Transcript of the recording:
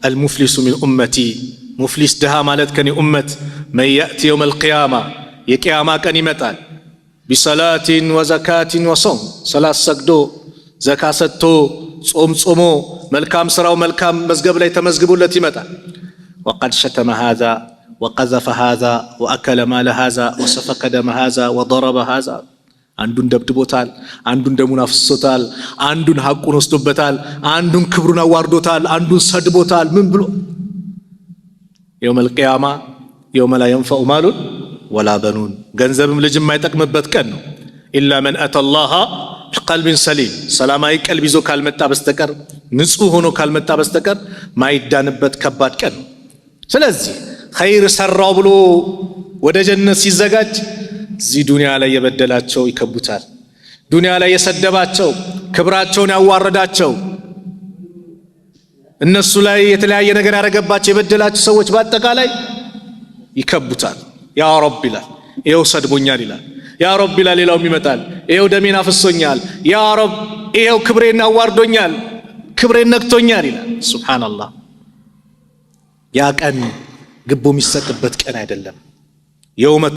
المفلس من أمتي مفلس دها مالت كني أمت من يأتي يوم القيامة يقياما كني متال بصلاة وزكاة وصوم صلاة سجدو زكاة ستو صوم صومو ملكام سراو ملكام مزقب لي تمزقبو التي متال وقد شتم هذا وقذف هذا وأكل مال هذا وسفك دم هذا وضرب هذا አንዱን ደብድቦታል አንዱን ደሙን አፍስሶታል አንዱን ሐቁን ወስዶበታል አንዱን ክብሩን አዋርዶታል አንዱን ሰድቦታል ምን ብሎ يوم القيامة يوم لا ينفع مال ولا بنون ገንዘብም ልጅ የማይጠቅምበት ቀን ነው إلا من أتى الله بقلب سليم ሰላማዊ ቀልብ ይዞ ካልመጣ በስተቀር ንጹህ ሆኖ ካልመጣ በስተቀር ማይዳንበት ከባድ ቀን ነው ስለዚህ ኸይር ሰራው ብሎ ወደ ጀነት ሲዘጋጅ እዚህ ዱንያ ላይ የበደላቸው ይከቡታል ዱንያ ላይ የሰደባቸው ክብራቸውን ያዋረዳቸው እነሱ ላይ የተለያየ ነገር ያረጋባቸው የበደላቸው ሰዎች በአጠቃላይ ይከቡታል ያ ረብ ይላል ይሄው ሰድቦኛል ይላል ያ ረብ ይላል ሌላውም ይመጣል ይሄው ደሜን አፍሶኛል ያ ረብ ይሄው ክብሬን አዋርዶኛል ክብሬን ነክቶኛል ይላል ሱብሃንአላህ ያ ቀን ግቦ የሚሰጥበት ቀን አይደለም የውመ